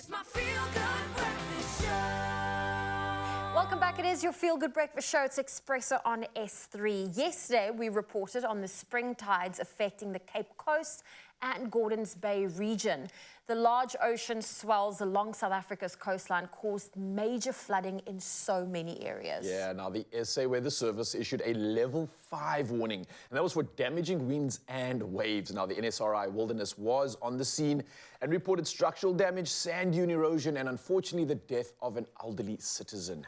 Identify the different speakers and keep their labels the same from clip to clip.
Speaker 1: It's my feel-good breakfast show.
Speaker 2: Welcome back. It is your Feel Good Breakfast Show. It's Expresso on S3. Yesterday, we reported on the spring tides affecting the Cape Coast and Gordons Bay region. The large ocean swells along South Africa's coastline caused major flooding in so many areas.
Speaker 3: Yeah, now the SA Weather Service issued a level 5 warning, and that was for damaging winds and waves. Now the NSRI Wilderness was on the scene and reported structural damage, sand dune erosion, and unfortunately the death of an elderly citizen.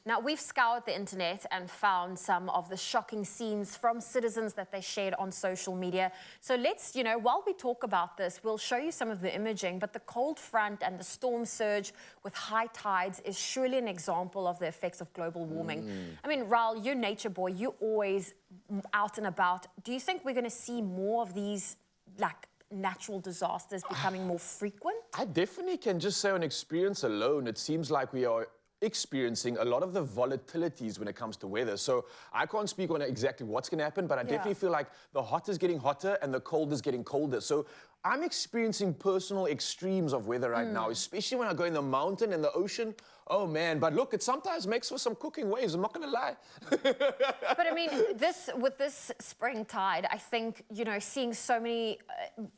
Speaker 2: Now, we've scoured the internet and found some of the shocking scenes from citizens that they shared on social media. So let's, while we talk about this, we'll show you some of the imaging, but the cold front and the storm surge with high tides is surely an example of the effects of global warming. I mean, Raul, you're nature boy, you're always out and about. Do you think we're going to see more of these, natural disasters becoming more frequent?
Speaker 3: I definitely can just say on experience alone, it seems like we are experiencing a lot of the volatilities when it comes to weather. So I can't speak on exactly what's going to happen, but I definitely feel like the hot is getting hotter and the cold is getting colder. So I'm experiencing personal extremes of weather right now, especially when I go in the mountain and the ocean. Oh man, but look, it sometimes makes for some cooking waves, I'm not gonna lie.
Speaker 2: But I mean, with this spring tide, I think, seeing so many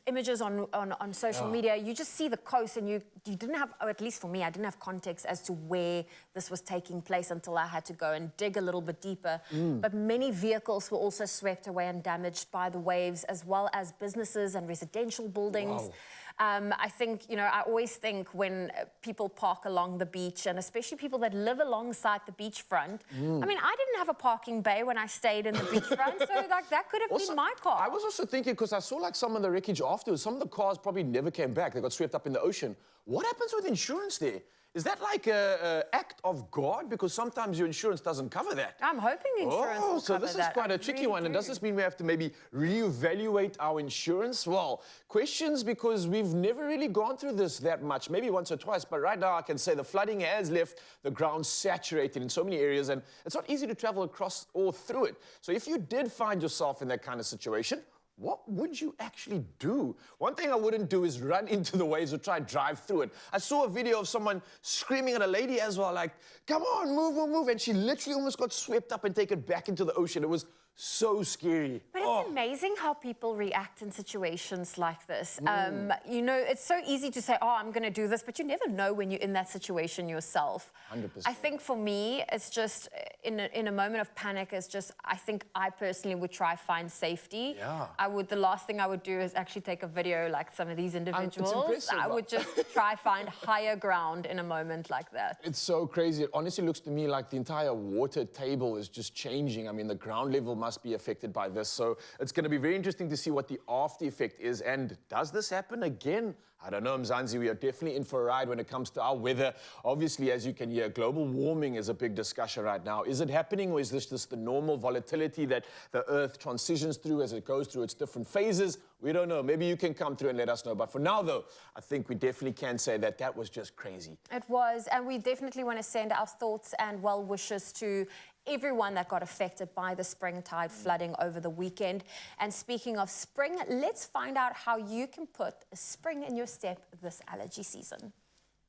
Speaker 2: images on social media, you just see the coast and you didn't have, or at least for me, I didn't have context as to where this was taking place until I had to go and dig a little bit deeper. But many vehicles were also swept away and damaged by the waves, as well as businesses and residential buildings.
Speaker 3: Wow.
Speaker 2: I think, I always think when people park along the beach, and especially people that live alongside the beachfront. I mean, I didn't have a parking bay when I stayed in the beachfront, so that could have been my car.
Speaker 3: I was also thinking, because I saw some of the wreckage afterwards, some of the cars probably never came back. They got swept up in the ocean. What happens with insurance there? Is that like an act of God? Because sometimes your insurance doesn't cover that.
Speaker 2: I'm hoping insurance will
Speaker 3: so
Speaker 2: cover
Speaker 3: this
Speaker 2: that.
Speaker 3: is quite a tricky one. And does this mean we have to maybe reevaluate our insurance? Well, questions, because we've never really gone through this that much, maybe once or twice. But right now I can say the flooding has left the ground saturated in so many areas, and it's not easy to travel across or through it. So if you did find yourself in that kind of situation, what would you actually do? One thing I wouldn't do is run into the waves or try and drive through it. I saw a video of someone screaming at a lady as well, like, come on, move, move, move. And she literally almost got swept up and taken back into the ocean. It was so scary.
Speaker 2: But it's amazing how people react in situations like this. It's so easy to say, oh, I'm going to do this, but you never know when you're in that situation yourself.
Speaker 3: 100%.
Speaker 2: I think for me, it's just, in a moment of panic, I think I personally would try find safety.
Speaker 3: Yeah.
Speaker 2: The last thing I would do is actually take a video like some of these individuals.
Speaker 3: It's impressive.
Speaker 2: I would just try find higher ground in a moment like that.
Speaker 3: It's so crazy. It honestly looks to me like the entire water table is just changing. I mean, the ground level must be affected by this. So it's going to be very interesting to see what the after effect is. And does this happen again? I don't know, Mzansi, we are definitely in for a ride when it comes to our weather. Obviously, as you can hear, global warming is a big discussion right now. Is it happening, or is this just the normal volatility that the Earth transitions through as it goes through its different phases? We don't know. Maybe you can come through and let us know. But for now, though, I think we definitely can say that that was just crazy.
Speaker 2: It was, and we definitely want to send our thoughts and well wishes to everyone that got affected by the spring tide flooding over the weekend. And speaking of spring, let's find out how you can put a spring in your step this allergy season.